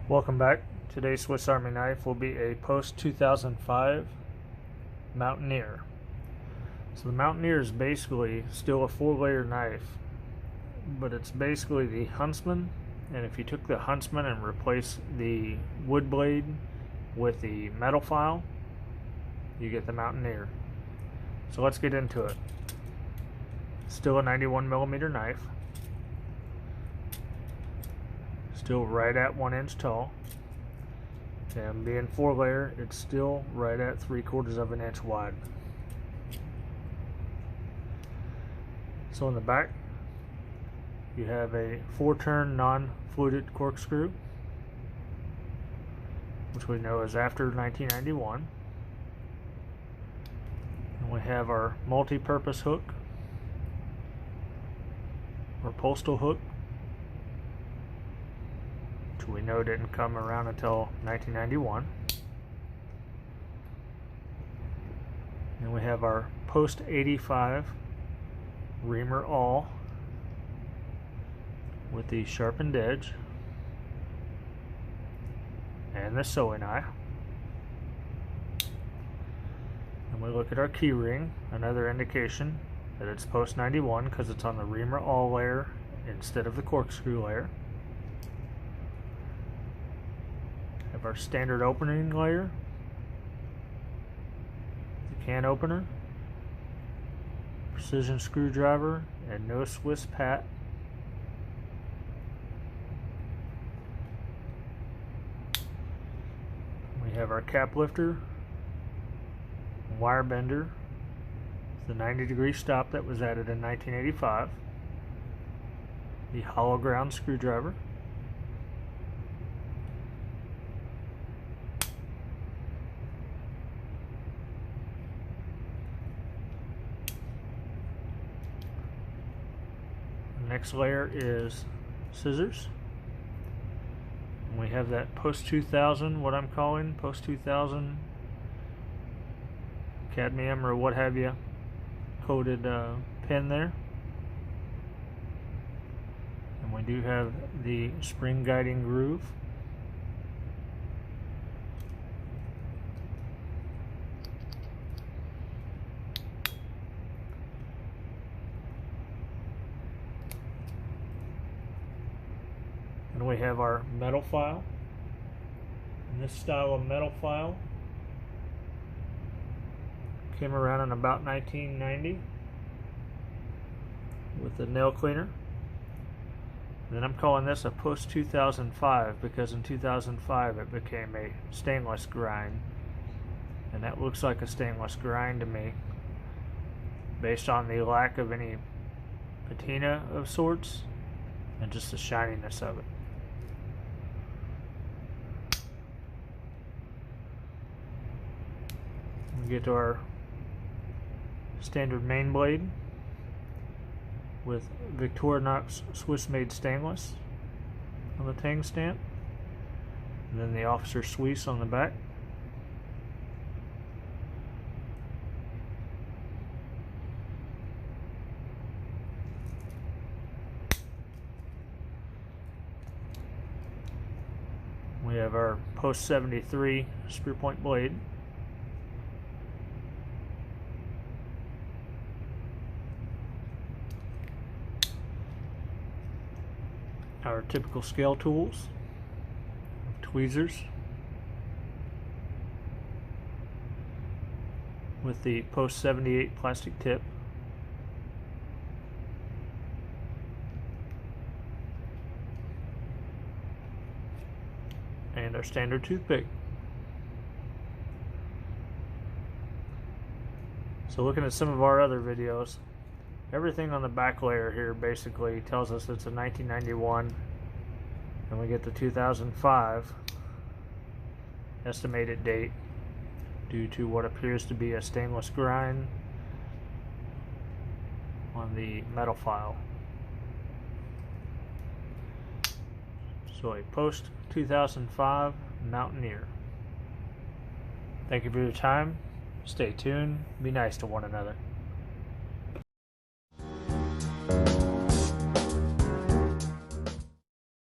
Welcome back. Today's Swiss Army knife will be a post-2005 Mountaineer. So the Mountaineer is basically still a 4-layer knife, but it's basically the Huntsman, and if you took the Huntsman and replaced the wood blade with the metal file, you get the Mountaineer. So let's get into it. Still a 91mm knife. Still right at 1 inch tall, and being 4-layer, it's still right at 3/4 of an inch wide. So in the back, you have a 4-turn non-fluted corkscrew, which we know is after 1991. And we have our multi-purpose hook, or postal hook, we know didn't come around until 1991. And we have our post 85 reamer awl with the sharpened edge and the sewing eye. And we look at our key ring, another indication that it's post 91 because it's on the reamer awl layer instead of the corkscrew layer. Have our standard opening layer, the can opener, precision screwdriver, and no Swiss pat. We have our cap lifter, wire bender, the 90-degree stop that was added in 1985, the hollow ground screwdriver, next layer is scissors, and we have that post 2000, what I'm calling post 2000 cadmium or what have you coated pin there. And we do have the spring guiding groove. And we have our metal file. And this style of metal file came around in about 1990 with the nail cleaner. And then I'm calling this a post 2005 because in 2005 it became a stainless grind. And that looks like a stainless grind to me based on the lack of any patina of sorts and just the shininess of it. We get to our standard main blade with Victorinox Swiss made stainless on the tang stamp, and then the officer Swiss on the back. We have our post 73 spear point blade. Our typical scale tools, tweezers with the post 78 plastic tip, and our standard toothpick. So looking at some of our other videos, everything on the back layer here basically tells us it's a 1991, and we get the 2005 estimated date due to what appears to be a stainless grind on the metal file. So a post 2005 Mountaineer. Thank you for your time. Stay tuned. Be nice to one another.